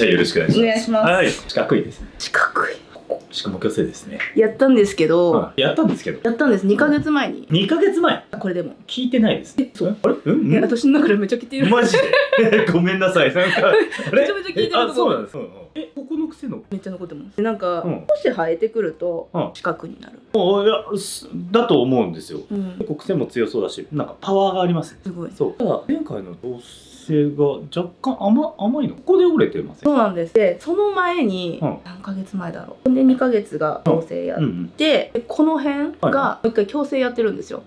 じゃあよろしくお願いします。お願いします。はい、四角いですね。四角い。宿毛矯正ですね。やったんですけど、やったんですけど。やったんです。2ヶ月前に。2ヶ月前。これでも。聞いてないですね。そう。あれ？うん？私の中でめっちゃ聞いてる。マジで？ごめんなさい。なんかあれ？めちゃめちゃ聞いてるとこ。あ、そうなんです。ここの癖の。めっちゃ残ってます。なんか少し生えてくると四角になる。いや、だと思うんですよ。結構癖も強そうだし、なんかパワーがあります。すごい。そう。ただ前回の同性が若干甘いの。ここで折れてません？そうなんです。で、その前に何ヶ月前だろう。で2ヶ月が矯正やって、この辺がもう一回矯正やってるんですよ。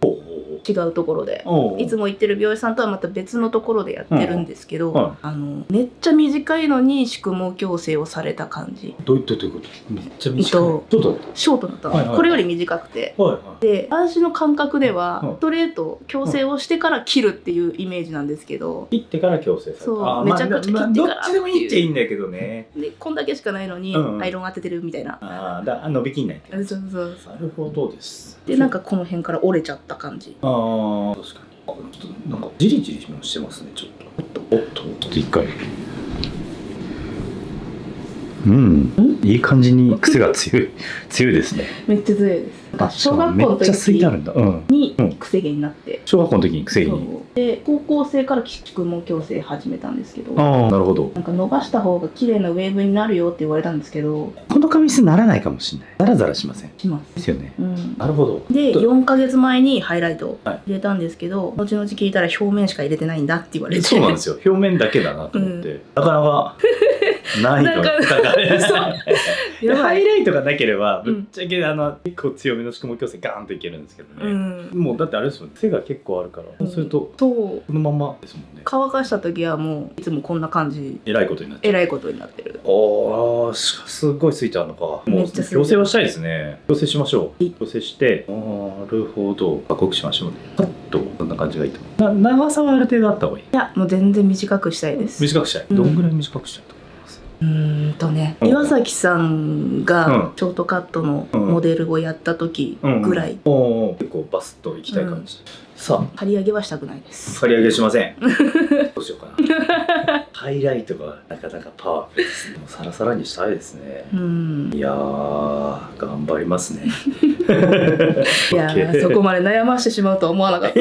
違うところでいつも行ってる美容師さんとはまた別のところでやってるんですけど、めっちゃ短いのに宿毛矯正をされた感じ。どういうことめっちゃ短い。ショートだったの。これより短くて、で私の感覚ではストレート矯正をしてから切るっていうイメージなんですけど、切ってから矯正された。そう、めちゃくちゃ切ってからどっちでもいいっちゃいいんだけどね。でこんだけしかないのにアイロン当ててるみたいな。伸びきんないって。そうそう。なるほどです。でなんかこの辺から折れちゃった感じ。確かに。ちょっとなんかジリジリしてますね。ちょっとちょっと一回。いい感じに癖が強いですね。めっちゃ強いです。小学校の時に癖毛になって、小学校の時に癖毛にで高校生から宿毛矯正始めたんですけど、なるほど。なんか伸ばした方が綺麗なウェーブになるよって言われたんですけど、この髪質ならないかもしれない。ザラザラしません？しますですよね。なるほど。で4ヶ月前にハイライトを入れたんですけど、後々聞いたら表面しか入れてないんだって言われて。そうなんですよ。表面だけだなと思って、なかなかないと。ハイライトがなければぶっちゃけ結構強めの宿毛矯正ガーンといけるんですけどね。もうだってあれですよね、背が結構あるから、そうするとこのままですもんね。乾かした時はもういつもこんな感じ。えらいことになってる。えらいことになってる。すごいついてあるのか。もう矯正はしたいですね。矯正しましょう。矯正して、なるほど、濃くしましょうね。カット、こんな感じがいいと思う。長さはある程度あった方がいい？いや、もう全然短くしたいです。短くしたい。どんぐらい短くしたいと思います？岩崎さんがショートカットのモデルをやった時ぐらい。結構バスッといきたい感じ。さあ、刈り上げはしたくないです。刈り上げしません。どうしようかな。ハイライトがなかなかパワフルですね。サラサラにしたいですね。いやー、頑張りますね。いやー、そこまで悩ましてしまうとは思わなかった。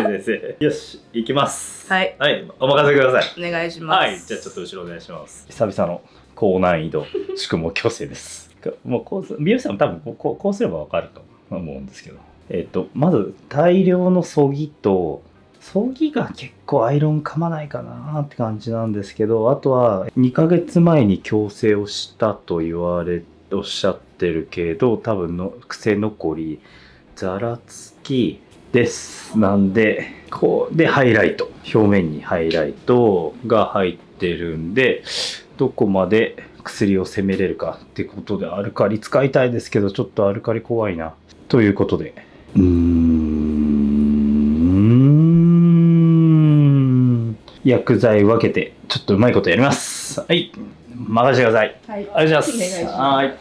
全然。よし、行きます。はい、お任せください。お願いします。はい、じゃあちょっと後ろお願いします。久々の高難易度宿毛矯正です。もう美容師さんも多分こうすればわかると思うんですけど。まず大量のそぎが結構アイロン噛まないかなって感じなんですけど、あとは2ヶ月前に矯正をしたとおっしゃってるけど、多分の癖残りざらつきですなんで、こうでハイライト、表面にハイライトが入ってるんで、どこまで薬を攻めれるかってことでアルカリ使いたいですけど、ちょっとアルカリ怖いなということで、薬剤分けてちょっとうまいことやります。はい、任せてください。はい、ありがとうございます。はい。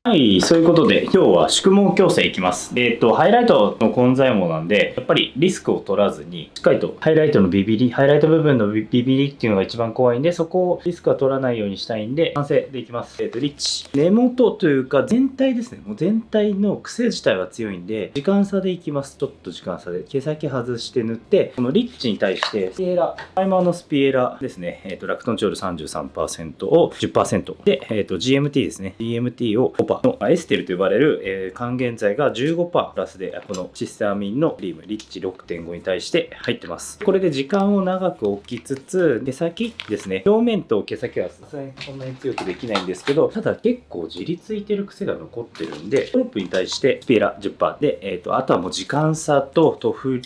はい、そういうことで今日は宿毛矯正いきます。ハイライトの混在網なんで、やっぱりリスクを取らずに、しっかりとハイライト部分のビビリっていうのが一番怖いんで、そこをリスクは取らないようにしたいんで、完成でいきます。リッチ。根元というか全体ですね。もう全体の癖自体は強いんで、時間差でいきます。ちょっと時間差で。毛先外して塗って、このリッチに対して、スピエラ、タイマーのスピエラですね。ラクトンチョール 33% を 10% で、GMT ですね。GMT を5%。のエステルと呼ばれる、還元剤が 15% プラスでこのシスターミンのクリームリッチ 6.5 に対して入ってます。これで時間を長く置きつつ、毛先ですね、表面と毛先はさすがにそんなに強くできないんですけど、ただ結構じりついてる癖が残ってるんで、トロップに対してスピエラ 10% で、あとはもう時間差と塗布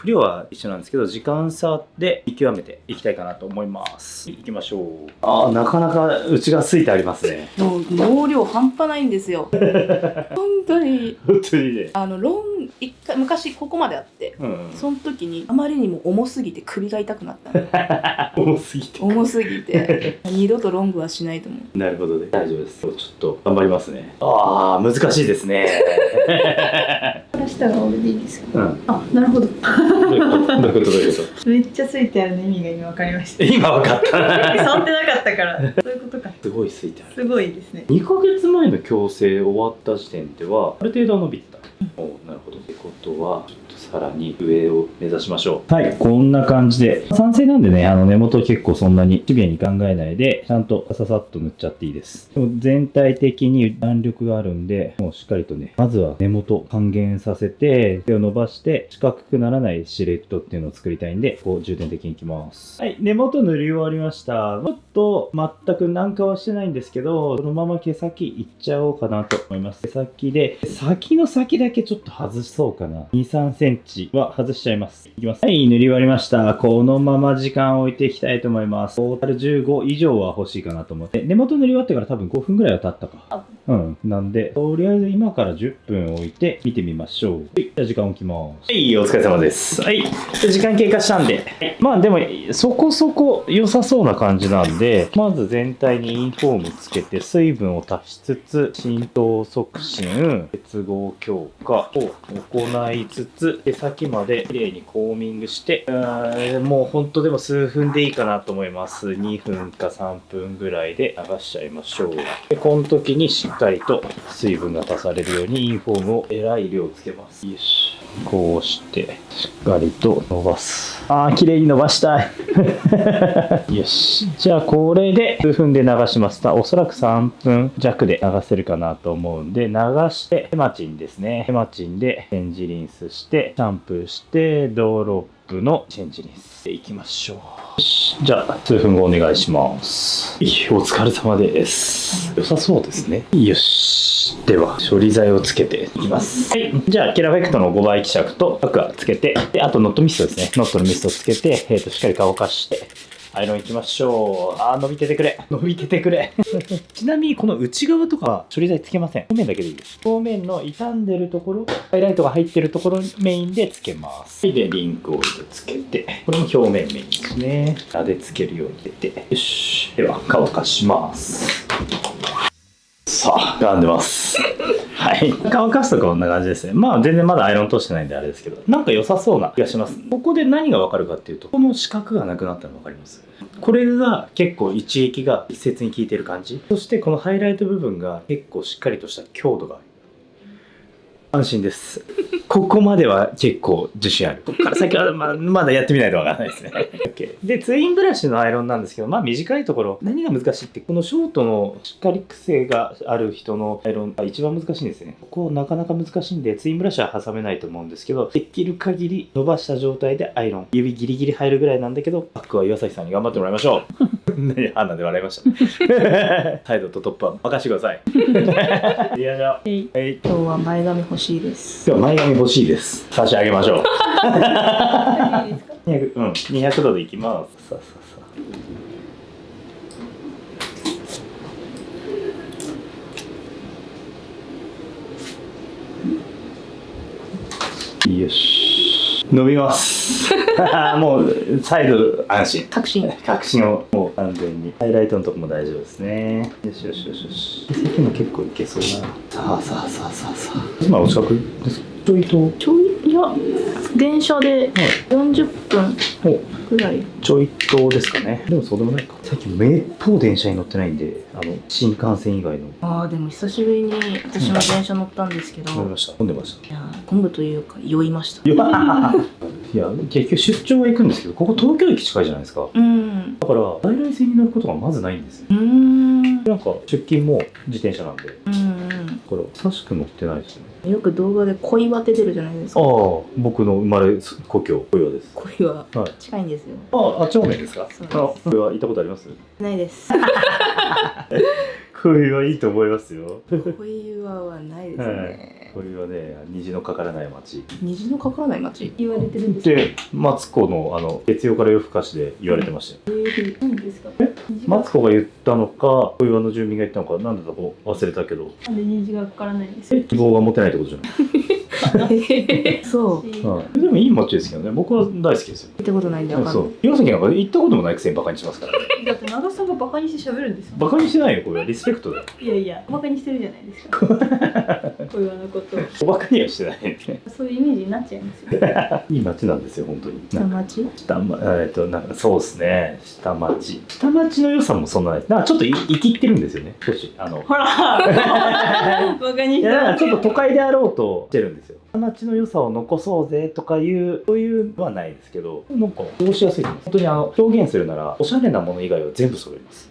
量は一緒なんですけど、時間差で見極めていきたいかなと思います。いきましょう。なかなか内がついてありますね。もう毛量半端ないんですよ本当に。本当にね。一回昔ここまであって、その時にあまりにも重すぎて首が痛くなったの。重すぎて二度とロングはしないと思う。なるほどね。大丈夫です。ちょっと頑張りますね。ああ、難しいですね。からしたら俺でいいですか。あ、なるほど。どういうことめっちゃついてあるの意味が今分かりました。今分かった。触ってなかったから。そういうことか。すごいついてある。すごいですね。2ヶ月前の矯正終わった時点ではある程度伸びた。なるほど。ってことはちょっとさらに上を目指しましょう。はい、こんな感じで酸性なんでね、根元結構そんなにシビアに考えないでちゃんとささっと塗っちゃっていいです。でも全体的に弾力があるんで、もうしっかりとね、まずは根元還元させて手を伸ばして四角くならないシルエットっていうのを作りたいんで、こう重点的にいきます。はい、根元塗り終わりました。ちょっと全く軟化はしてないんですけど、そのまま毛先いっちゃおうかなと思います。毛先で先の先だけちょっと外そうかな。2、3センチは外しちゃいます。いきます。はい、塗り終わりました。このまま時間を置いていきたいと思います。トータル15以上は欲しいかなと思って。根元塗り終わってから多分5分ぐらいは経ったか。なんで、とりあえず今から10分置いて見てみましょう。はい、じゃあ時間置きます。はい、お疲れ様です。はい、時間経過したんで。まあでも、そこそこ良さそうな感じなんで、まず全体にインフォームつけて、水分を足しつつ、浸透促進、結合強化を行いつつ、毛先まで綺麗にコーミングして、もう本当でも数分でいいかなと思います。2分か3分ぐらいで流しちゃいましょう。で、この時にしっかりと水分が足されるようにインフォームをえらい量つけます。よし。こうして、しっかりと伸ばす。綺麗に伸ばしたい。よし。じゃあ、これで数分で流します。おそらく3分弱で流せるかなと思うんで、流して、ヘマチンですね。ヘマチンでチェンジリンスして、シャンプーして、ドロップのチェンジリンスでいきましょう。よし。じゃあ、数分後お願いします。お疲れ様です。良さそうですね。よし。では、処理剤をつけていきます。はい。じゃあ、キラフェクトの5倍希釈とアクアつけて、で、あとノットミストですね。ノットのミストつけて、しっかり乾かして、アイロンいきましょう。伸びててくれ。伸びててくれ。ちなみにこの内側とかは処理剤つけません。表面だけでいいです。表面の傷んでるところ、ハイライトが入ってるところメインでつけます。で、リンクオイルつけて、これも表面メインですね。でつけるように入れて、よし。では、乾かします。さあ、浮かんでます。はい。乾かすとこんな感じですね。まあ全然まだアイロン通してないんであれですけど、なんか良さそうな気がします。ここで何がわかるかっていうと、この四角がなくなったのわかります？これが結構一液が一節に効いてる感じ。そしてこのハイライト部分が結構しっかりとした強度がある。安心です。ここまでは結構自信ある。ここから先はまだやってみないとわからないですね。OK。で、ツインブラシのアイロンなんですけど、短いところ、何が難しいって、このショートのしっかり癖がある人のアイロンが一番難しいんですね。ここなかなか難しいんで、ツインブラシは挟めないと思うんですけど、できる限り伸ばした状態でアイロン。指ギリギリ入るぐらいなんだけど、バックは岩崎さんに頑張ってもらいましょう。鼻で笑いました。サイドとトップは任せてください。よいしょ。今日は前髪欲しいです。今日は前髪欲しいです。差し上げましょう。200度でいきます。さあ。よし。伸びます。もうサイド安心。確信をもう完全に。ハイライトのとこも大丈夫ですね。よし。さっきの結構いけそうな。さあ。今お近くですか？いや、電車で40分ぐらい。ちょいとですかね。でもそうでもないか。最近めっぽう電車に乗ってないんで、新幹線以外の。でも久しぶりに私も電車乗ったんだけど。乗りました。混んでました。いや、混むというか酔いました。いや、結局出張は行くんですけど、ここ東京駅近いじゃないですか。だから在来線に乗ることがまずないんですよ。なんか出勤も自転車なんで。これ久しく乗ってないですね。よく動画で小岩って出るじゃないですか。僕の生まれ故郷小岩です。小岩、近いんですよ。あっち方面ですか？小岩行ったことあります？ないです。小岩いいと思いますよ。小岩はないですね。これはね、虹のかからない街虹のかからない街言われてるんですか？で、マツコの月曜から夜更かしで言われてましたよ。何ですか？マツコが言ったのか、小岩の住民が言ったのか、なんだか忘れたけど、なんで虹がかからないんですか？希望が持てないってことじゃない。そうでもいい街ですけどね、僕は大好きですよ。聞いたことないんでわかんない。そう、岩崎なんか行ったこともないくせにバカにしますからね。だって長さんがバカにして喋るんですよ。バカにしてないよ、これはリスペクトだよ。いやいや、バカにしてるじゃないですか。小岩のことを。おバカにはしてないね。そういうイメージになっちゃいますよ。いい街なんですよ、本当に。下町？なんかそうですね、下町の良さもそんなない。なんかちょっと生きってるんですよね、少し。ほらバカにしていや、だからちょっと都会であろうとしてるんですよ。下町の良さを残そうぜとかそういうのはないですけど、なんか過ごしやすいと思います。本当に表現するなら、おしゃれなもの以外は全部揃います。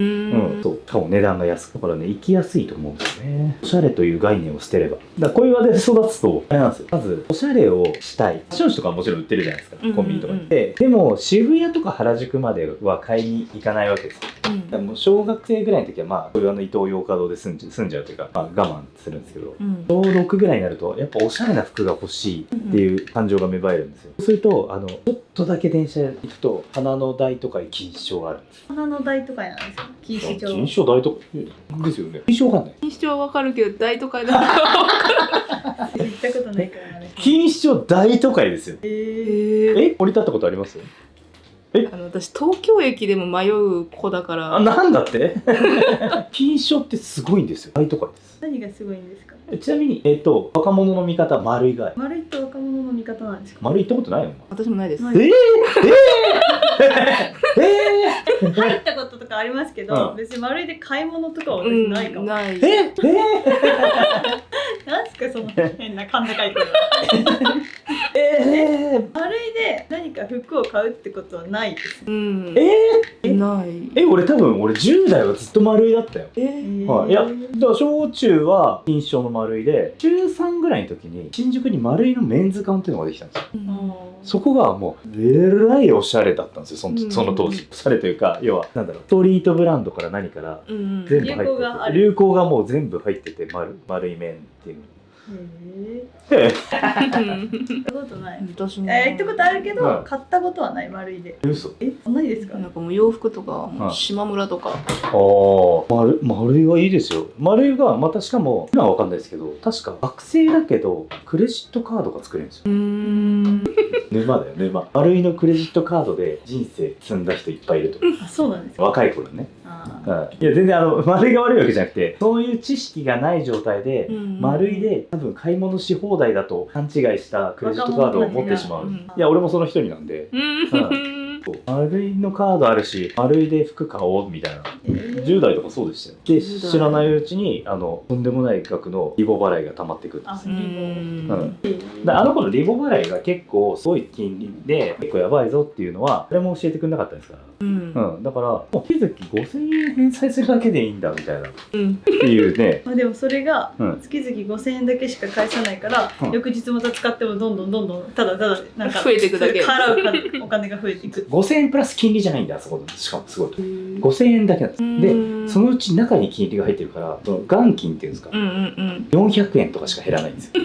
そう。しかも値段が安く。だからね、行きやすいと思うんですよね。おしゃれという概念を捨てれば。だから小岩で育つと、あれなんですよ。まず、おしゃれをしたい。ファッション誌とかはもちろん売ってるじゃないですか。コンビニとかで。でも、渋谷とか原宿までは買いに行かないわけですよ。だからもう小学生ぐらいの時は、まあ、小岩のイトーヨーカドーで住んじゃうというか、まあ、我慢するんですけど、小6ぐらいになると、やっぱおしゃれな服が欲しいっていう感情が芽生えるんですよ。そうすると、ちょっとだけ電車で行くと、花の台とかに錦糸町があるんです。花の台とかなんですか？錦糸町。錦糸町大とかですよね。錦糸町わかんない。錦糸町はわかるけど大都会だから行ったことないからね。錦糸町大都会ですよ。え降り立ったことあります？私東京駅でも迷う子だからなんだって錦糸町ってすごいんですよ。大都会です。何がすごいんですか？ちなみに、若者の味方、丸井が。丸いと若者の味方なんですか？丸井行ったことないの？私もないです。ないえ入ったこととかありますけど、別に丸いで買い物とかは私ないかも。ない。なんすかその変な甲高い声は。丸いで何か服を買うってことはないです。ない。俺10代はずっと丸井だったよ。はい、いや、だから小中は錦糸町の丸井で、中3ぐらいの時に新宿に丸井のメンズ館っていうのができたんですよ。そこがもうえらいおしゃれだったんですよ、その当時。おしゃれというか、要はなんだろう、ストリートブランドから何から全部入ってて、流行がもう全部入ってて、丸い面っていう。行ったことない。私も行ったことあるけど、買ったことはない。丸いで。嘘？ないですか？なんかもう洋服とか島村とか。丸いはいいですよ。丸いがまたしかも今は分かんないですけど、確か学生だけどクレジットカードが作れるんですよ。沼だよ、沼。丸いのクレジットカードで人生積んだ人いっぱいいると。そうなんですか？若い頃ね。いや全然丸いが悪いわけじゃなくて、そういう知識がない状態で丸いで多分買い物し放題だと勘違いしたクレジットカードを持ってしまう。いや俺もその一人なんで。丸いのカードあるし、丸いで服買おうみたいな。10代とかそうでしたよ。で、知らないうちにとんでもない額のリボ払いが溜まってくるんですよ。あの頃リボ払いが結構すごい金利で結構やばいぞっていうのは誰も教えてくれなかったですから。だからもう月々5000円返済するだけでいいんだみたいなっていうね。でもそれが月々5000円だけしか返さないから、翌日また使ってもどんどんただなんか増えていくだけ。払うお金が増えていく。5000円プラス金利じゃないんだ、あそこで。しかもすごいと。5000円だけなんです。で、そのうち中に金利が入ってるから、元金っていうんですか、400円とかしか減らないんですよ。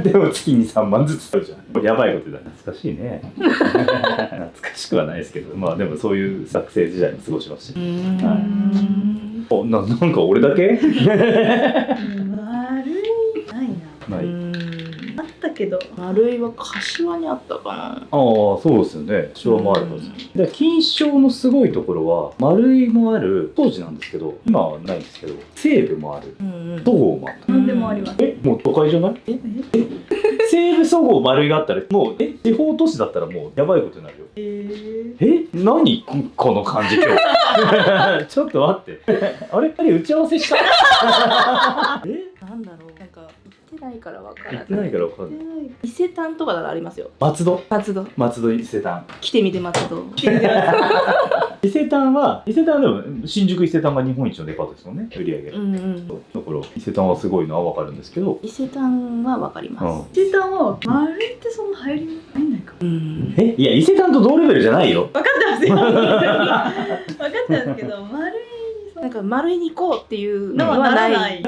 でも月に3万ずつ使うじゃん。やばいことだ。懐かしいね。懐かしくはないですけど、まあでもそういう学生時代も過ごしました。なんか俺だけ？悪いないな。ない。あったけど丸いは柏にあったかな。そうですよね。昭和もあるはず。で錦糸町のすごいところは丸いもある当時なんですけど、今はないんですけど、西武もある、そごうもある。何でもあります。もう都会じゃない？西武そごう丸いがあったらもう地方都市だったらもうやばいことになるよ。何この感じ今日。ちょっと待って。あれ打ち合わせした？なんだろう、なんか行ってないから分からない。行ってないから分かんない。伊勢丹とかならありますよ。松戸伊勢丹。来てみて松戸。伊勢丹はでも新宿伊勢丹が日本一のデパートですもんね、売り上げ。だから伊勢丹はすごいのは分かるんですけど、伊勢丹は分かります。伊勢丹は丸いってそんな入んないか。いや伊勢丹と同レベルじゃないよ。分かってますよ。分かってますけど、丸いなんか丸いに行こうっていうのははない。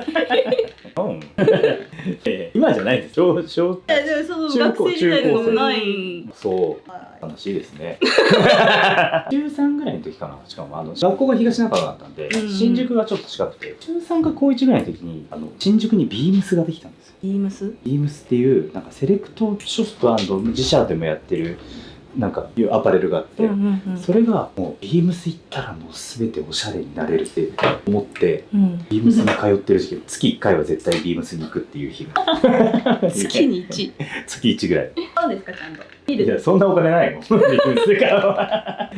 今今じゃないです。いやでもその学生時代とかもないそうはい楽しいですね。中3ぐらいの時かな。しかも学校が東中野だったんで、新宿がちょっと近くて、中3か高1ぐらいの時に新宿にビームスができたんですよ。ビームス？ビームスっていうなんかセレクトショップ&自社でもやってるなんかいうアパレルがあって、それがもうビームス行ったらもう全ておしゃれになれるって思って、ビームスに通ってる時期、月1回は絶対ビームスに行くっていう日が月に1？月1ぐらい。なんですかちゃんといいいやですそんなお金ないもん。ビームスから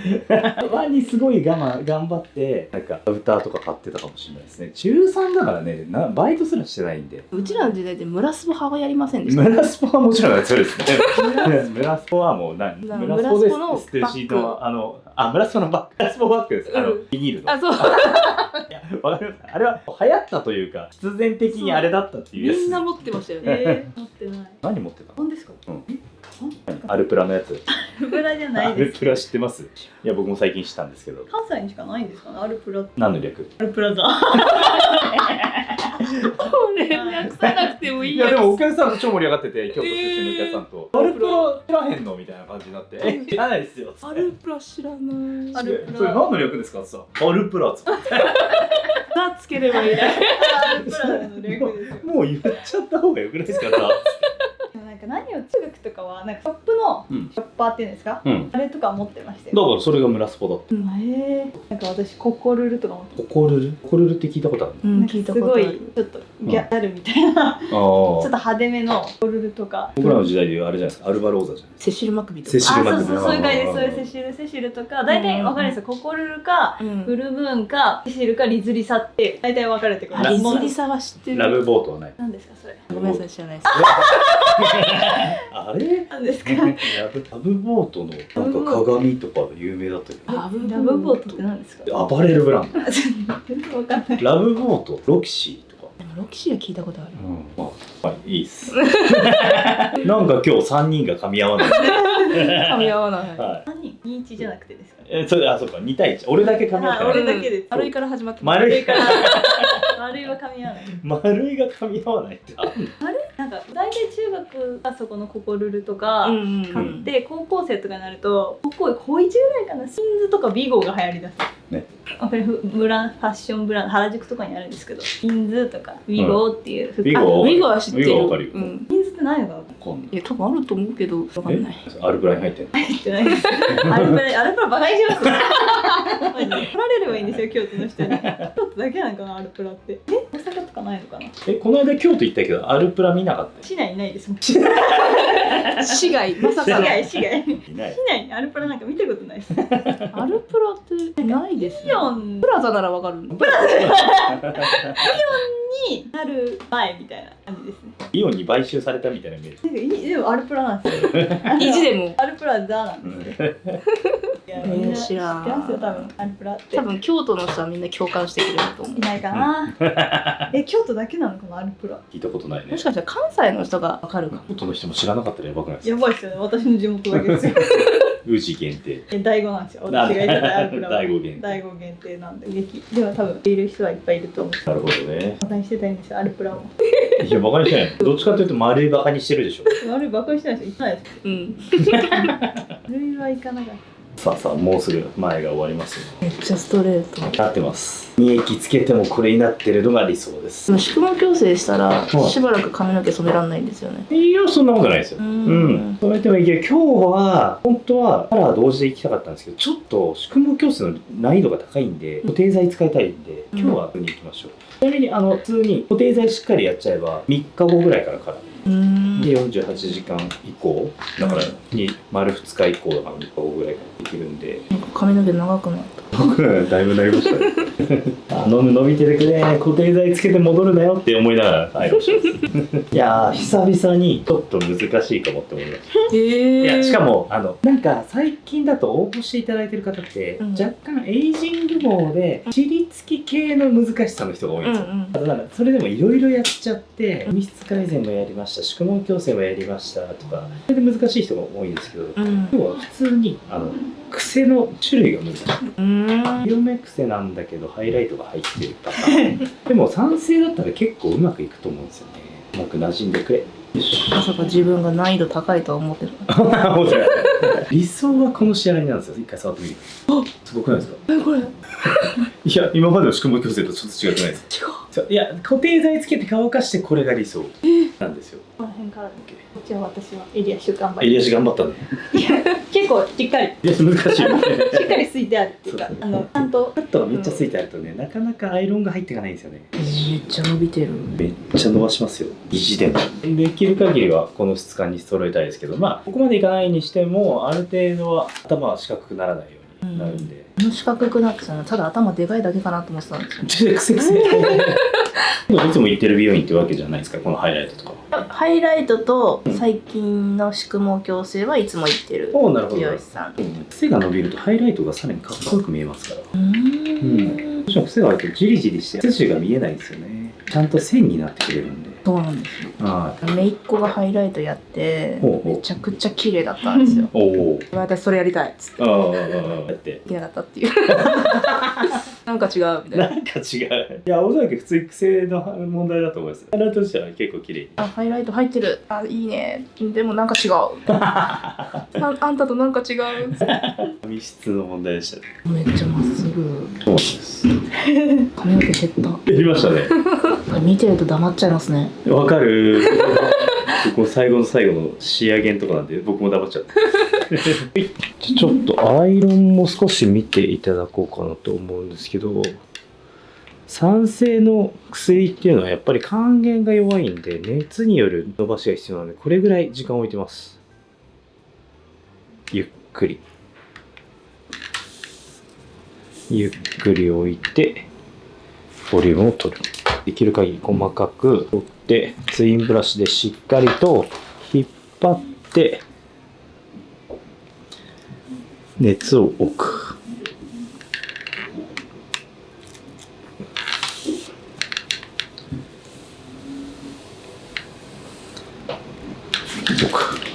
はにすごい頑張ってなんかアウターとか買ってたかもしれないですね。中3だからね、バイトすらしてないんで。うちらの時代で村スポ派はやりませんでした？村スポはもちろんそうですね。村スポはもう村スポですステーシーの村スポのバッグ、村スポバッグです。ビニールの。あ、そう。いや、わかります。あれは流行ったというか必然的にあれだったっていうやつ。みんな持ってましたよね。持ってない何持ってたの？何ですかアルプラのやつ。アルプラじゃないアですルプラ知ってます？いや僕も最近知ったんですけど。関西にしかないんですかねアルプラって何の略？アルプラザこれ略さなくてもいいやつ。いやでもお客さんと超盛り上がってて、京都出身のお客さんと、アルプラ知らへんのみたいな感じになって、知らないですよ。アルプラ知らない。アルプラそれ何の略ですかってさ、アルプラっつって。がつければいいだけ。アルプラの略ですよもう言っちゃった方がよくないですか？なんか何を中学とかはなんかショップのショッパーっていうんですか、あれとか持ってましたよ。だからそれが村スポだった。なんか私ココルルとか持ってココルルって聞いたことあるの？聞いたすごことある。いちょっとギャルみたいな、ちょっとああ。派手めのココルルとか。僕らの時代でいうあれじゃないですか、アルバローザじゃないですセシル・マクビとか。セシルあ、マクビそうそう、そういう感じです。そういうセシルとか、大体分かるんですよ。ココルルか、フルムーンか、セシルか、リズリサって大体分かれてくる。あ、リズリサは知ってる。ラブボートはない。何ですかそれ。ごめんなさい、知らないです。あれ？何ですか。ラブボートのなんか鏡とか有名だったけど。ラブボートって何ですか。アパレルブランド。全然分かんない。ラブボート、ロキシーとか。でもロキシーは聞いたことある。まあいいっす。なんか今日3人が噛み合わない。噛み合わない。はい。何人認知じゃなくてですか。それそうか2対1。俺だけ噛み合ってない。俺だけで丸いから始まって丸いから丸いは噛み合わない。丸いが噛み合わないってあるの？なんか大体中学がそこのココルルとか買うんって、高校生とかになると高1ぐらいかな、シンズとかビゴが流行りだすね。ファッションブランド原宿とかにあるんですけど、シンズとかビゴっていう服、ビゴウィゴは知ってる。ウィゴわかるよシンズって何のかわかんない。いや、多分あると思うけど、わかんない。アルプラに入ってんの？入ってないですアルプラバカにしますマジで取られればいいんですよ、京都の人に。京都だけなのかなアルプラって。大阪とかないのかな。この間京都行ったけどアルプラ見なかったよ。市内にないですもん。市外、まさかの。市外いない。市内にアルプラなんか見たことないです。アルプラってないですね。イオンプラザならわかるの。になる前みたいな感じですね。イオンに買収されたみたいなイメージ。なんかでもアルプラなんですよ。意地でも。アルプラザなんですよ。いやみんな知ってますよ多分アルプラって。多分京都の人はみんな共感してくれると思うい。ないかな。京都だけなのかなアルプラ。聞いたことないねもし。かしたら関西の人がわかるかも。京都の人も知らなかったらやばくないですか？やばいですよね。私の地元だけですよ。宇治限定。第5なんですよ。私が言ってたアルプラは。第5限定。第5限定なんで劇。でも多分いる人はいっぱいいると思う。なるほどね。バカにしてたいんですよアルプラも。いやバカにしてない。どっちかというと丸いバカにしてるでしょ。悪いバカにしてないですよ。言ってないです。うん。悪いは行かなかった。さあもうすぐ前が終わりますよ。めっちゃストレート。なってます。2液つけてもこれになってるのが理想です。でも宿毛矯正したらはいしばらく髪の毛染めらんないんですよね。いやそんなことないですよ。うん染めてもいいけど今日は本当はカラー同時で行きたかったんですけどちょっと宿毛矯正の難易度が高いんで固定剤使いたいんで今日は普通に行きましょう。ちなみに普通に固定剤しっかりやっちゃえば3日後ぐらいからカラー。で48時間以降だから丸2日以降だから3日後ぐらいからできるんでなんか髪の毛長くなった。僕らだいぶなりましたね伸びててくれ固定剤つけて戻るなよって思いながら入ろうしますいやー久々にちょっと難しいかもって思いましたいやしかもなんか最近だと応募していただいてる方って、若干エイジング棒で尻つき系の難しさの人が多いんですよ、あとなんかそれでもいろいろやっちゃって髪質改善もやりました宿毛矯正もやりましたとかそれで難しい人が多いんですけど、今日は普通に癖の種類が難しい色目癖なんだけどハイライトが入ってるパターンでも酸性だったら結構うまくいくと思うんですよねうまく馴染んでくれ。よしまさか自分が難易度高いとは思ってる。思ってない理想はこの仕上がりなんですよ。一回触ってみる。すごくないですか？これ違う。いや、今までの宿毛矯正とちょっと違くないですか？そういや、固定剤つけて乾かしてこれが理想なんですよ。この辺からだけ。こっちは私は襟足を頑張り。襟足頑張ったね。いや結構しっかり。いや、難しいよね。しっかりついてあるっていうか、そうちゃんとカットがめっちゃついてあるとね、なかなかアイロンが入っていかないんですよね。めっちゃ伸びてる。めっちゃ伸ばしますよ、意地でも。できる限りはこの質感に揃えたいですけど、まあここまでいかないにしてもある程度は頭は四角くならないようになるんで。この四角くなってたのただ頭でかいだけかなと思ってたんですよ。くせくせ。いつも行ってる美容院ってわけじゃないですか、このハイライトとかは。ハイライトと最近の宿毛矯正はいつも行ってるおお、なるほど。美容師さん。癖が伸びるとハイライトがさらにかっこよく見えますから。どん。うしても癖があるとジリジリして筋が見えないんですよね。ちゃんと線になってくれるんで。そうなんですよ。は姪っ子がハイライトやってほうほうめちゃくちゃ綺麗だったんですよ。おお。私それやりたいっつってああ、だって。できなかったっていう。なんか違うみたいな。なんか違う。いや、おそらく普通に癖の問題だと思います。ハイライトとしては結構綺麗に。あ、ハイライト入ってる。あ、いいね。でもなんか違う。あんたとなんか違う。髪質の問題でしたね。めっちゃまっすぐ。そうなんです。髪の毛減った。減りましたね。見てると黙っちゃいますね。わかる。ここ最後の最後の仕上げのとこなんで僕も黙っちゃう。ちょっとアイロンも少し見ていただこうかなと思うんですけど、酸性の薬っていうのはやっぱり還元が弱いんで熱による伸ばしが必要なので、これぐらい時間を置いてます。ゆっくりゆっくり置いてボリュームを取る。できる限り細かく取ってツインブラシでしっかりと引っ張って熱を置く。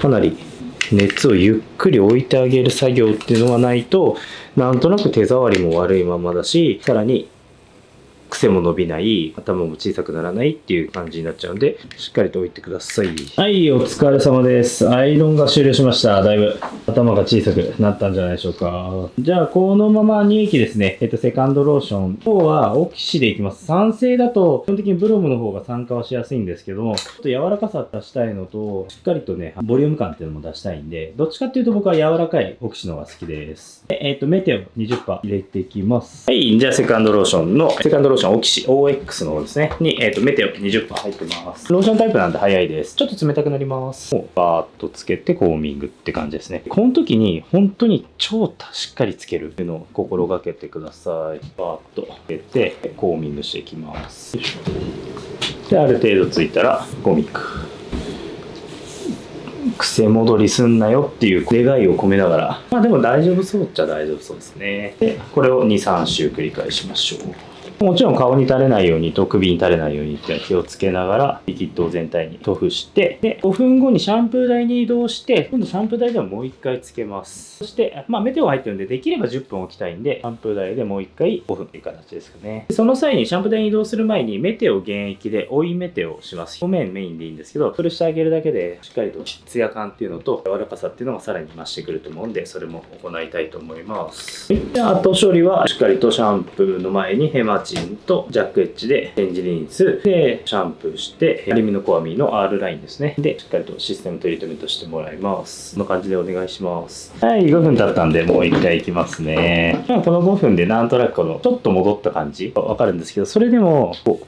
かなり熱をゆっくり置いてあげる作業っていうのがないと、なんとなく手触りも悪いままだし、さらに癖も伸びない、頭も小さくならないっていう感じになっちゃうので、しっかりと置いてください。はい、お疲れ様です。アイロンが終了しました。だいぶ頭が小さくなったんじゃないでしょうか。じゃあ、このまま乳液ですね。セカンドローション。今日はオキシでいきます。酸性だと、基本的にブロムの方が酸化はしやすいんですけども、ちょっと柔らかさ出したいのと、しっかりとね、ボリューム感っていうのも出したいんで、どっちかっていうと僕は柔らかいオキシの方が好きです。メテオ 20% 入れていきます。はい、じゃあセカンドローションオキシ OX の方ですね。に、メテオ 20% 入ってます。ローションタイプなんで早いです。ちょっと冷たくなります。もうバーッとつけてコーミングって感じですね。この時に本当に超しっかりつけるっていうのを心がけてください。バーッとつけてコーミングしていきます。で、ある程度ついたらコーミング。癖戻りすんなよっていう願いを込めながら、まあでも大丈夫そうっちゃ大丈夫そうですね。で、これを2、3週繰り返しましょう。もちろん顔に垂れないようにと首に垂れないようにって気をつけながらリキッドを全体に塗布して、で5分後にシャンプー台に移動して今度シャンプー台ではもう1回つけます。そしてメテオが入ってるんでできれば10分置きたいんでシャンプー台でもう1回5分っていう形ですかね。その際にシャンプー台に移動する前にメテオ原液で追いメテオをします。表面メインでいいんですけど、それしてあげるだけでしっかりとツヤ感っていうのと柔らかさっていうのがさらに増してくると思うんで、それも行いたいと思います。で、後処理はしっかりとシャンプーの前にヘマチンとジャックエッジでレンジリンスでシャンプーしてアルミのコアミの R ラインですね。でしっかりとシステムトリートメントしてもらいます。こんな感じでお願いします。はい、5分経ったんでもう1回いきますね。この5分でなんとなくこのちょっと戻った感じわかるんですけど、それでもこう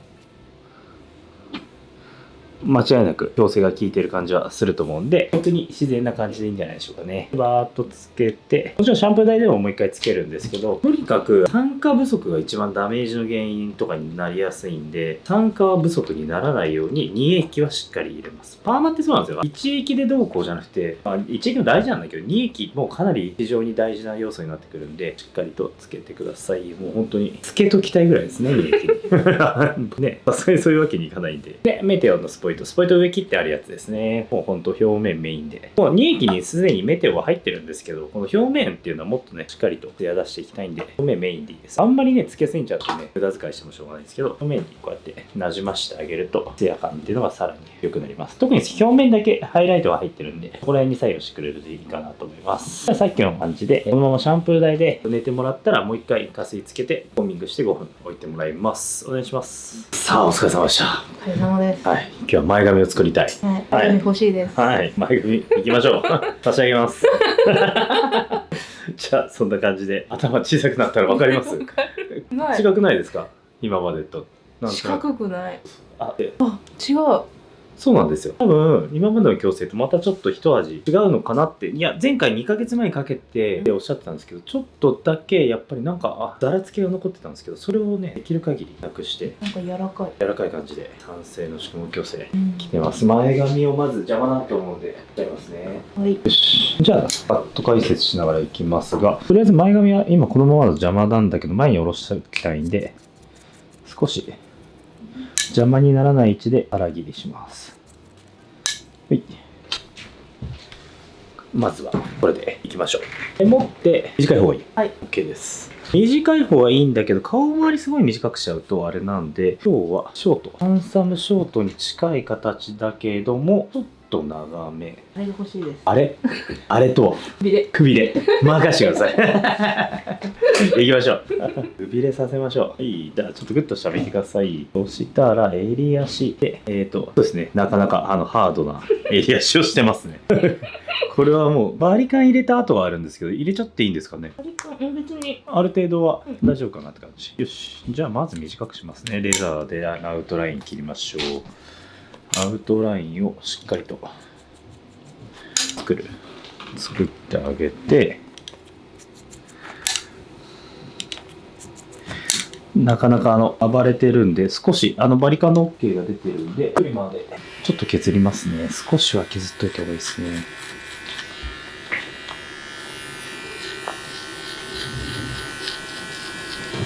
間違いなく矯正が効いてる感じはすると思うんで、本当に自然な感じでいいんじゃないでしょうかね。バーっとつけて、もちろんシャンプー台でももう一回つけるんですけど、とにかく酸化不足が一番ダメージの原因とかになりやすいんで、酸化不足にならないように2液はしっかり入れます。パーマってそうなんですよ。1液でどうこうじゃなくて、1液も大事なんだけど、2液もかなり非常に大事な要素になってくるんで、しっかりとつけてください。もう本当につけときたいぐらいですね、2液に。ね、さすがにそういうわけにいかないんで。で、メテオのスポイトスポイト上切ってあるやつですね。もうほんと表面メインで。もう2液にすでにメテオは入ってるんですけど、この表面っていうのはもっとね、しっかりと艶出していきたいんで、表面メインでいいです。あんまりね、つけすぎちゃうとね、無駄遣いしてもしょうがないんですけど、表面にこうやって馴染ましてあげると、艶感っていうのがさらに良くなります。特に表面だけハイライトが入ってるんで、ここら辺に作用してくれるといいかなと思います。さっきの感じで、このままシャンプー台で寝てもらったら、もう一回加水つけて、コーミングして5分置いてもらいます。お願いします。さあ、お疲れ様でした。お疲れ様です。はい。今日は前髪を作りたい。はい。前髪欲しいです。はい。前髪行きましょう。差し上げます。じゃあ、そんな感じで、頭小さくなったら分かります？違くないですか？今までと。四角くない。あ、違う。そうなんですよ。多分、今までの矯正とまたちょっと一味違うのかなって。いや、前回2ヶ月前にかけておっしゃってたんですけど、ちょっとだけやっぱりなんか、ざらつきが残ってたんですけど、それをね、できる限りなくして、なんか柔らかい。柔らかい感じで、完成の宿毛矯正、来てます。前髪をまず邪魔だと思うんで、やっちゃいますね。はい。よし。じゃあ、パッと解説しながらいきますが、とりあえず前髪は今このままだと邪魔なんだけど、前に下ろしておきたいんで、少し邪魔にならない位置で粗切りします。はい。まずはこれでいきましょう。持って短い方がいい。はい。OK です。短い方はいいんだけど、顔周りすごい短くしちゃうとあれなんで、今日はショート。ハンサムショートに近い形だけども、ちょっと長め。あれが欲しいです。あれあれとはくびれ。くびれ。任してください。行きましょう。くびれさせましょう。はい。じゃあ、ちょっとグッと下見てください。そしたら、襟足で、そうですね。なかなか、ハードな襟足をしてますね。これはもう、バリカン入れた跡があるんですけど、入れちゃっていいんですかね。バリカン、別に。ある程度は大丈夫かなって感じ。よし。じゃあ、まず短くしますね。レザーでアウトライン切りましょう。アウトラインをしっかりと作ってあげて、なかなか暴れてるんで、少しバリカンの OK が出てるんで、距離までちょっと削りますね。少しは削っといた方がいいですね。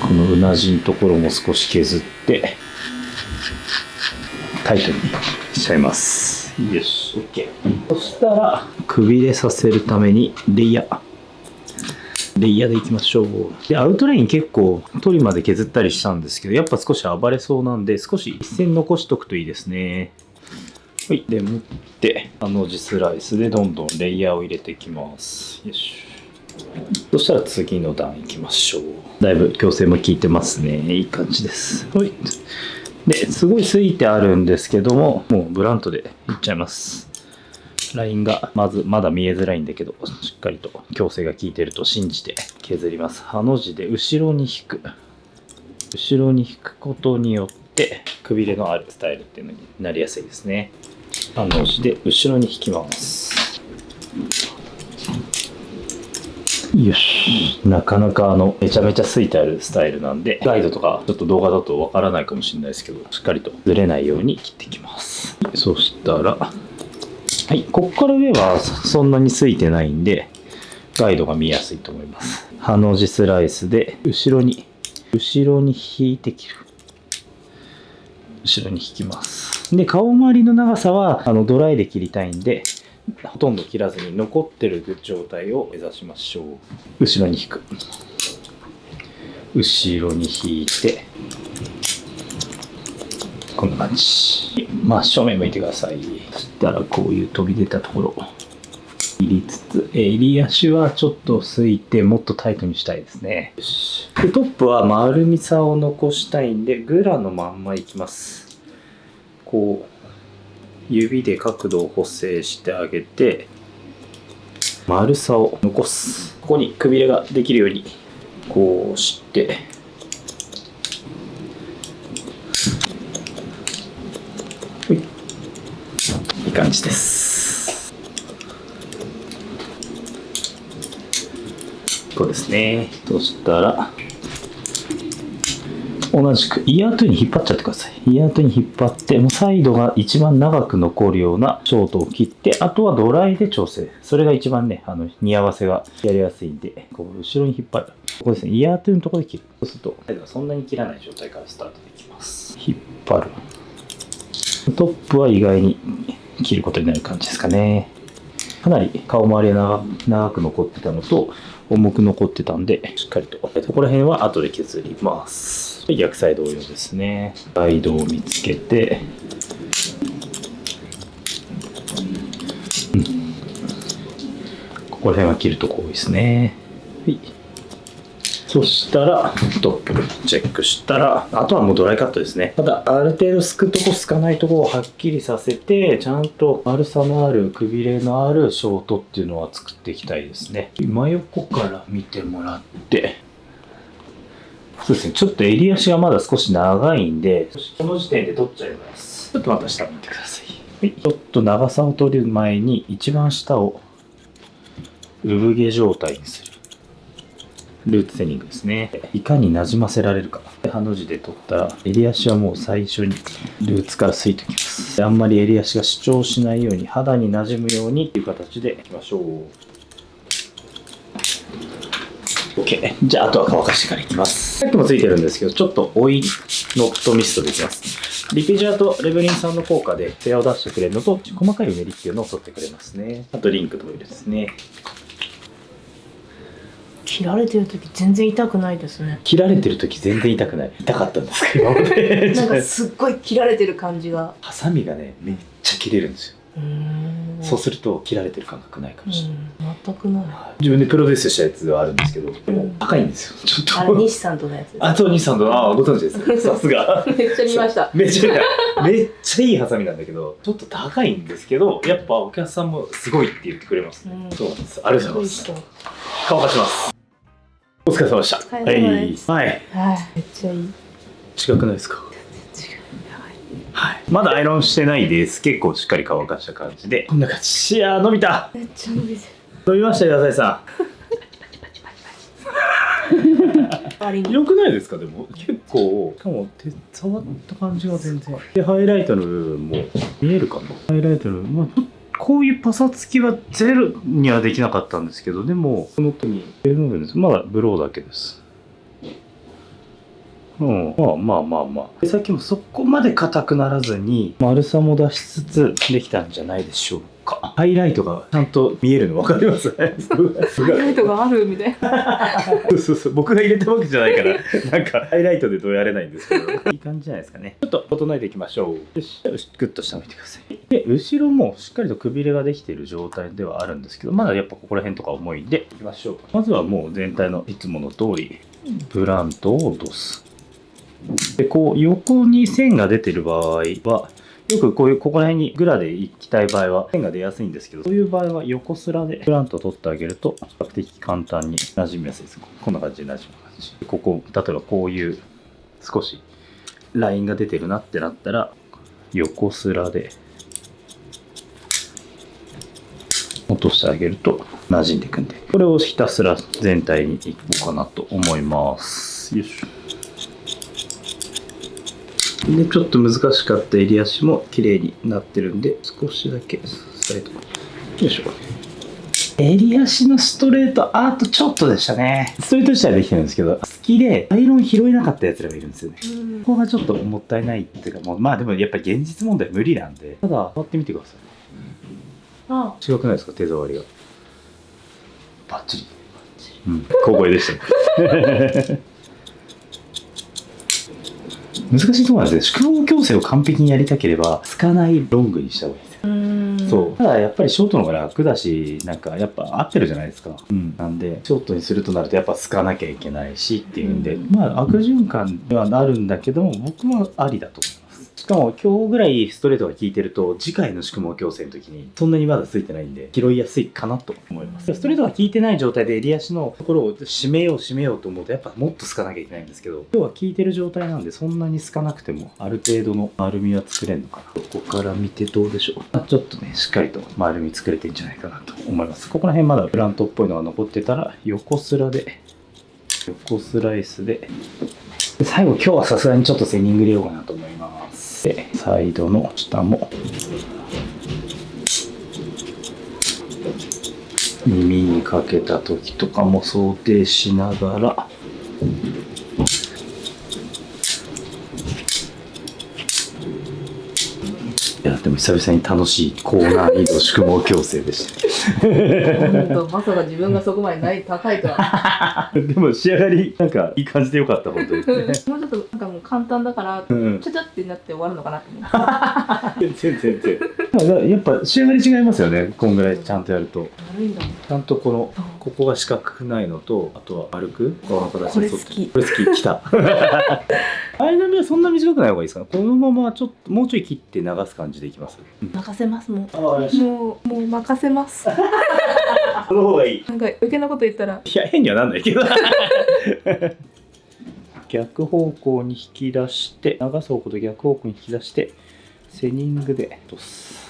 このうなじのところも少し削ってタイトにしちゃいます。よし、OK。そしたらくびれさせるためにレイヤーでいきましょう。で、アウトライン結構トリマで削ったりしたんですけど、やっぱ少し暴れそうなんで、少し一線残しとくといいですね。はい。で、持って、字スライスでどんどんレイヤーを入れていきます。よし。そしたら次の段いきましょう。だいぶ矯正も効いてますね。いい感じです。はい。で、すごいついてあるんですけども、もうブラントでいっちゃいます。ラインがまだ見えづらいんだけど、しっかりと矯正が効いてると信じて削ります。ハの字で後ろに引く。後ろに引くことによってくびれのあるスタイルっていうのになりやすいですね。ハの字で後ろに引きます。よし。なかなかめちゃめちゃついてあるスタイルなんで、ガイドとかちょっと動画だとわからないかもしれないですけど、しっかりとずれないように切っていきます。そしたら、はい、ここから上はそんなについてないんで、ガイドが見やすいと思います。ハの字スライスで後ろに引いて切る。後ろに引きます。で、顔周りの長さはドライで切りたいんで、ほとんど切らずに残ってる状態を目指しましょう。後ろに引く。後ろに引いて、こんな感じ。真正面向いてください。そしたらこういう飛び出たところ入りつつ、襟足はちょっとすいてもっとタイトにしたいですね。よし。で、トップは丸みさを残したいんで、グラのまんまいきます。こう、指で角度を補正してあげて、丸さを残す。ここにくびれができるように、こうして、いい感じです。こうですね。そしたら同じくイヤートゥに引っ張っちゃってください。イヤートゥに引っ張って、もうサイドが一番長く残るようなショートを切って、あとはドライで調整。それが一番ね、似合わせがやりやすいんで、こう後ろに引っ張る。ここですね。イヤートゥのところで切る。そうすると、サイドがそんなに切らない状態からスタートできます。引っ張る。トップは意外に切ることになる感じですかね。かなり顔周りが長く残ってたのと重く残ってたんで、しっかりとここら辺は後で削ります。逆サイド同様ですね。サイドを見つけて、ここら辺は切るとこ多いですね。はい、そしたらトップチェックしたら、あとはもうドライカットですね。ただある程度すくとこすかないとこをはっきりさせて、ちゃんと丸さのあるくびれのあるショートっていうのは作っていきたいですね。真横から見てもらって、そうですね、ちょっと襟足がまだ少し長いんで、この時点で取っちゃいます。ちょっとまた下見てください。はい、ちょっと長さを取る前に一番下を産毛状態にする。ルーツセニングですね。いかになじませられるか。ハの字で取ったら、襟足はもう最初にルーツからすいておきます。あんまり襟足が主張しないように、肌になじむようにっていう形でいきましょう。OK。じゃあ、あとは乾かしてからいきます。さっきもついてるんですけど、ちょっとオイルノットミストでいきます。リペジャーとレブリンさんの効果でツヤを出してくれるのと、細かいうねりっていうのを取ってくれますね。あとリンクとオイルですね。切られてる時全然痛くないですね。切られてる時全然痛くない。痛かったんですか今まで。なんかすっごい切られてる感じが。ハサミがね、めっちゃ切れるんですよ。そうすると切られてる感覚ないかもしれない。全くない。自分でプロデュースしたやつはあるんですけど、でも高いんですよ。ちょっと。あれ西さんとのやつです。あ、そう、西さんと、ご存知です。さすが。めっちゃ見ました。めっちゃいいハサミなんだけど、ちょっと高いんですけど、やっぱお客さんもすごいって言ってくれます。そうなんです。ありがとうございます。乾かします。お疲れ様でした。お疲れ様です。はい。めっちゃいい。違くないですか？はい。まだアイロンしてないです。結構しっかり乾かした感じで。こんな感じ。いやー、伸びた。めっちゃ伸びてる。伸びましたよ、野菜さん。良くないですか？でも結構、しかも触った感じが全然。で、ハイライトの部分も見えるかな？ハイライトの部分、こういうパサつきはゼロにはできなかったんですけど、でも、この手に出るのです。まだブローだけです。まあ。で、さっきもそこまで硬くならずに、丸さも出しつつできたんじゃないでしょうか。ハイライトがちゃんと見えるの分かります？ハイライトがあるみたいな。そう。僕が入れたわけじゃないから、なんかハイライトでどうやれないんですけど、いい感じじゃないですかね。ちょっと整えていきましょう。よし、グッと下向いてください。で、後ろもしっかりとくびれができている状態ではあるんですけど、まだやっぱここら辺とか重いんで、いきましょう。まずはもう全体のいつもの通り、ブラントを落とす。で、こう横に線が出てる場合は、よくここら辺にグラで行きたい場合は線が出やすいんですけど、そういう場合は横スラでブラントを取ってあげると比較的簡単に馴染みやすいです。こんな感じで馴染む感じ。ここ、例えばこういう少しラインが出てるなってなったら、横スラで落としてあげると馴染んでいくんで、これをひたすら全体にいこうかなと思います。よいしょ。で、ちょっと難しかった襟足も綺麗になってるんで、少しだけスライド。よいしょ。襟足のストレート、あとちょっとでしたね。ストレート自体はできてるんですけど、好きでアイロン拾えなかったやつらがいるんですよね。ここがちょっともったいないっていうか、まあでもやっぱり現実問題無理なんで、ただ、触ってみてください。違くないですか、手触りが。バッチリ。小声でした。難しいところなんですね。宿毛矯正を完璧にやりたければ、つかないロングにした方がいいですよ。そう。ただやっぱりショートの方が楽だし、なんかやっぱ合ってるじゃないですか。なんで、ショートにするとなるとやっぱつかなきゃいけないしっていうんで、まあ悪循環にはなるんだけども、僕はありだと思います。しかも今日ぐらいストレートが効いてると、次回の宿毛矯正の時にそんなにまだついてないんで、拾いやすいかなと思います。ストレートが効いてない状態で襟足のところを締めようと思うと、やっぱもっとすかなきゃいけないんですけど、今日は効いてる状態なんで、そんなにすかなくても、ある程度の丸みは作れるのかな。ここから見てどうでしょう。ちょっとね、しっかりと丸み作れてんじゃないかなと思います。ここら辺まだブラントっぽいのが残ってたら、横スライスで、最後今日はさすがにちょっとセニング入れようかなと思います。で、サイドの下も耳にかけた時とかも想定しながらいやでも久々に楽しい高難易度宿毛矯正でした本当まさか自分がそこまで高いとは。でも仕上がりなんかいい感じでよかった本当にもうちょっとなんかもう簡単だからうんちゃちゃってなって終わるのかなと思って。全然やっぱ仕上がり違いますよねこんぐらいちゃんとやると悪いんだもん。ちゃんとここが四角くないのとあとは丸くこの形これに沿って好きこれ好ききた前髪はそんな短くない方がいいですかねこのままちょっともうちょい切って流す感じでいきます、任せますもう。ああもう任せます。その方がいいなんか余計なこと言ったらいや変にはなんないけど逆方向に引き出して流す方向と逆方向に引き出してセニングで落とす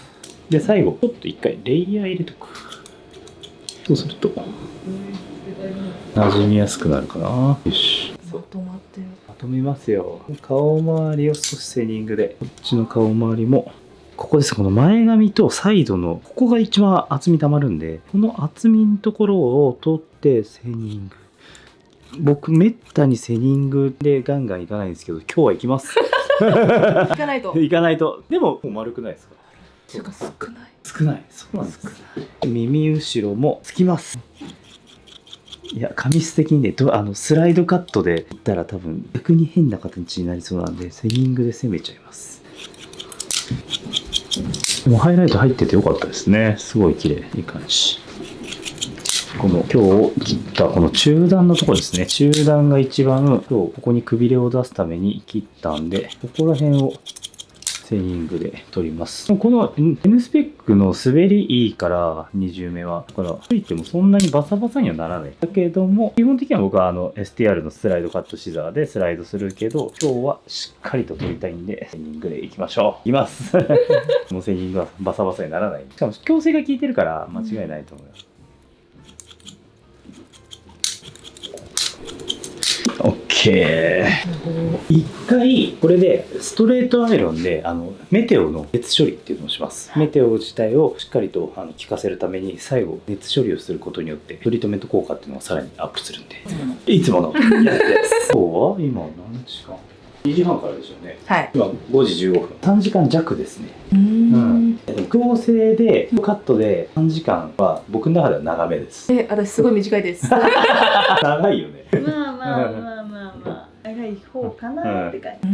で最後ちょっと一回レイヤー入れとくそうすると馴染みやすくなるかなよしまとまってる。まとめますよ顔周りを少しセニングでこっちの顔周りもここです。この前髪とサイドのここが一番厚みたまるんでこの厚みのところを取ってセニング僕めったにセニングでガンガンいかないんですけど今日は行きます行かないと。行かないとでももう丸くないですかてか少ない。少ないそうなんです耳後ろもつきますいや髪質的にねスライドカットでいったら多分逆に変な形になりそうなんでセニングで攻めちゃいますでもハイライト入っててよかったですねすごい綺麗いい感じこの今日切ったこの中段のところですね中段が一番今日ここにくびれを出すために切ったんでここら辺をセニングで取ります。この N スペックの滑りいいから20目は。だからついてもそんなにバサバサにはならない。だけども基本的には僕はSTR のスライドカットシザーでスライドするけど今日はしっかりと取りたいんでセニングでいきましょう。いきます。もうセニングはバサバサにならない。しかも矯正が効いてるから間違いないと思います。OK。一回これでストレートアイロンでメテオの熱処理っていうのをします。メテオ自体をしっかりと効かせるために最後熱処理をすることによってトリートメント効果っていうのがさらにアップするんでいつものやつです。今日は今何時間2時半からでしょうね。はい。今5時15分3時間弱ですね。でも矯正でカットで3時間は僕の中では長めです。私すごい短いです。長いよね。まあまあまあまあまあ長い方かなって感じ。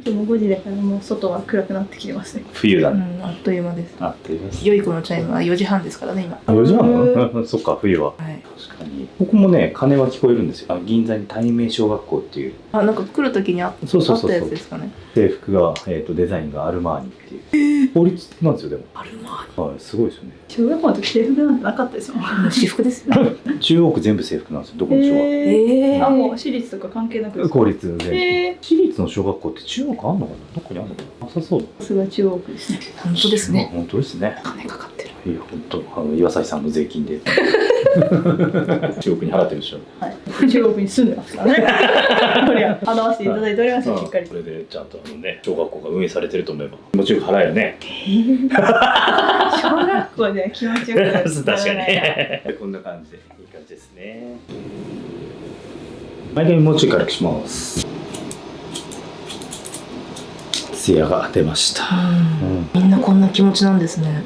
でも5時だからもう外は暗くなってきてますね。冬だね。あっという間です。あっという間です。良い子のチャイムは4時半ですからね今。4時半？そっか冬は。はい。確かに。ここもね鐘は聞こえるんですよ。銀座に対面小学校っていう。なんか来る時にあったやつですかね。制服がデザインがアルマーニっていう。法律なんですよでも。アルマーニ。はいすごいですよね。小学校の時制服なんてなかったですよ。私服ですよ。中央区全部制服なんですよ。どこの小学校。あもう私立とか関係なく。公立で。私立の小学校って中央区あんのかな。どこにあるのかな。なさそう。さすが中央区ですね。本当ですね。本当ですね。金かかってる。いや本当岩崎さんの税金で中央区に払ってるでしょ。はい。中央区に住んでますからね。これは払わせていただいておりますよしっかり。これでちゃんと小学校が運営されてると思えば気持ちよく払えるね。小学校では気持ちよくなる。確かに。こんな感じでいい感じですね。前髪もうちょい軽くします。ツヤが出ました。みんなこんな気持ちなんですね。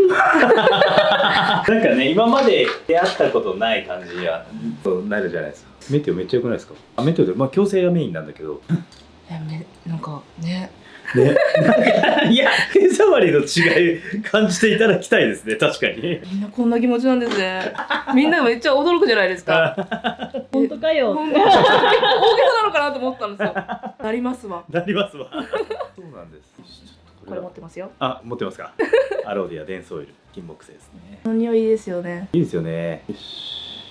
なんかね今まで出会ったことない感じやとなるじゃないですか。メテオめっちゃ良くないですか。メテオで矯正がメインなんだけど。なんかね。いや手触りの違い感じていただきたいですね。確かにみんなこんな気持ちなんですね。みんなめっちゃ驚くじゃないですか。本当かよ。結構大げさなのかなと思ったんですよ。なりますわ。なりますわ。そうなんです。これ持ってますよ。あ、持ってますか。アローディアデンソオイル金木犀ですね。この匂いいいですよね。いいですよね。よし。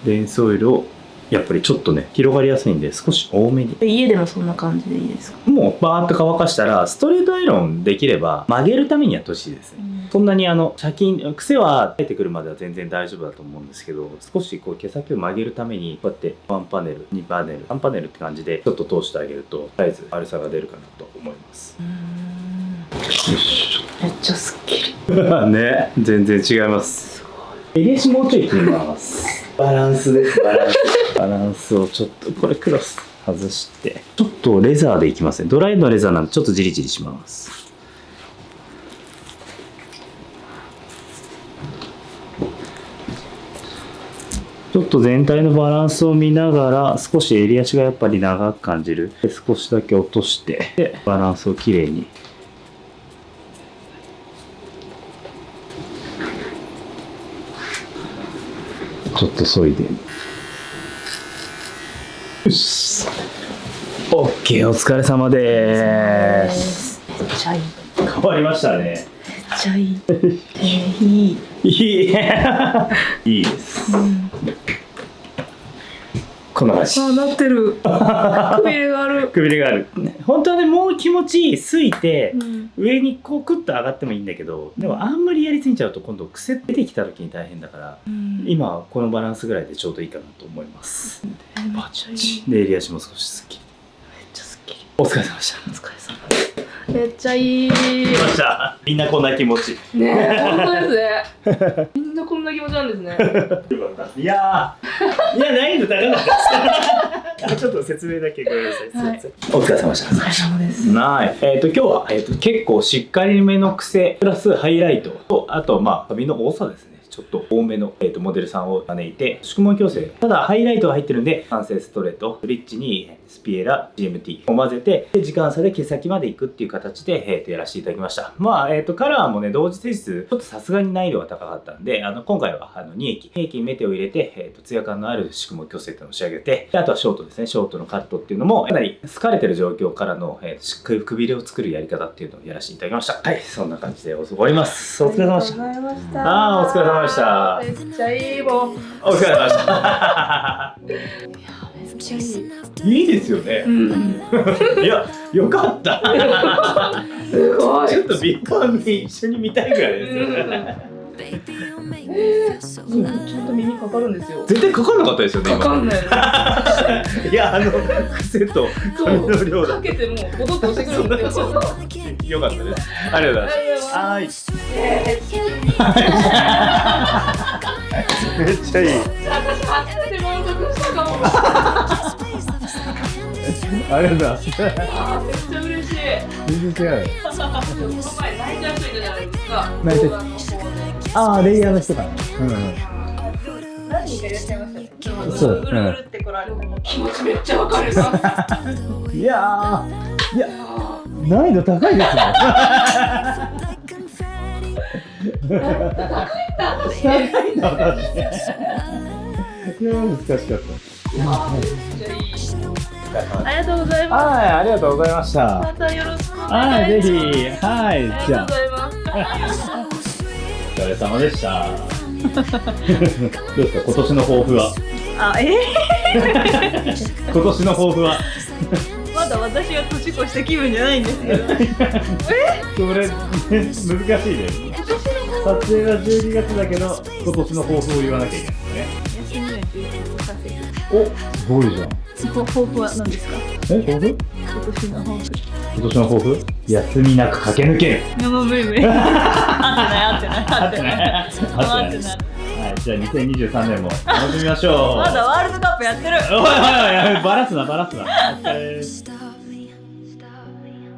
デンソオイルをやっぱりちょっとね広がりやすいんで少し多めに。家でもそんな感じでいいですか。もうバーッと乾かしたらストレートアイロンできれば曲げるためにやってほしいですね。そんなに癖は出てくるまでは全然大丈夫だと思うんですけど、少しこう毛先を曲げるためにこうやって1パネル2パネル3パネルって感じでちょっと通してあげるとサイズ軽さが出るかなと思います。めっちゃすっきり。ね、全然違います。入れしもうちょい切ります。バランスです。バランスをちょっとこれクロス外して、ちょっとレザーでいきますね。ドライのレザーなんでちょっとジリジリします。ちょっと全体のバランスを見ながら、少し襟足がやっぱり長く感じる。で少しだけ落として、でバランスをきれいに。ちょっと削いで。よし。OK、お疲れ様です。めっちゃいい。変わりましたね。めっちゃいい。いい。いい。いいです。こんな感じ。あ、なってる。くびれがある。くびれがある。本当はね、もう気持ちすいて、上にこうクッと上がってもいいんだけど、でもあんまりやりすぎちゃうと今度癖出てきた時に大変だから、今はこのバランスぐらいでちょうどいいかなと思います。めっちゃいい。で、襟足も少しすっきり。めっちゃすっきり。お疲れ様でした。お疲れ様です。めっちゃいい。来ました。みんなこんな気持ち。ねえ、本当ですね。みんなこんな気持ちなんですね。いや難易度高かったです。ちょっと説明だけごめんなさい。はい、お疲れ様でした。お疲れ様です。はい。今日は、結構しっかりめの癖、プラスハイライトと、あと、髪の多さですね。ちょっと多めの、モデルさんを招いて、宿毛矯正。ただ、ハイライトが入ってるんで、完成ストレート、ブリッジにスピエラ、GMT を混ぜて、で時間差で毛先まで行くっていう形で、やらせていただきました。カラーもね、同時施術、ちょっとさすがに難易度が高かったんで、今回は、2液、平均メテを入れて、ツヤ感のある宿毛矯正っていうのを仕上げて、であとはショートですね、ショートのカットっていうのも、かなり疲れてる状況からの、しっかりくびれを作るやり方っていうのをやらせていただきました。はい、そんな感じで終わります。お疲れ様でした。ありがとうございました。あー、お疲れ様でした。めっちゃいいもん。お疲れ様でした。めっちゃいい。いいですよね。いや、よかった。すごい。ちょっとビッグアンに一緒に見たいぐらいですよね。ちゃんと耳かかるんですよ。絶対かかんなかったですよね。かかんない。いや、癖と髪の量だ。かけてもボトッと押してくるんですよ。よかったです。ありがとうございます。はい。めっちゃいい。私初めて満足したかも。ありがとうございます。めっちゃ嬉しい。全然違う。この前泣いちゃう人いたじゃないですか。泣いちゃう。ああ、レイヤーの人かな。何人かいらっしゃいましたね。そう。ぐるぐるって来られた。気持ちめっちゃわかるな。いや難易度高いですね。高いんだ。いや難しかった。ありがとうございます。はい、ありがとうございました。またよろしくお願いします。ぜひ、はい、じゃあ。ありがとうございます。お疲れ様でした。どうですか、今年の抱負は。今年の抱負は。まだ私は年越した気分じゃないんですけど。それ、難しいね。撮影は12月だけど、今年の抱負を言わなきゃいけないですね。休みは11月させる。お、すごいじゃん。抱負は何ですか？抱負？今年の抱負。今年の抱負？休みなく駆け抜ける。いやもう無理無理。合ってない。はい、じゃあ2023年も楽しみましょう。まだワールドカップやってる。おい、バラすな。お疲れ。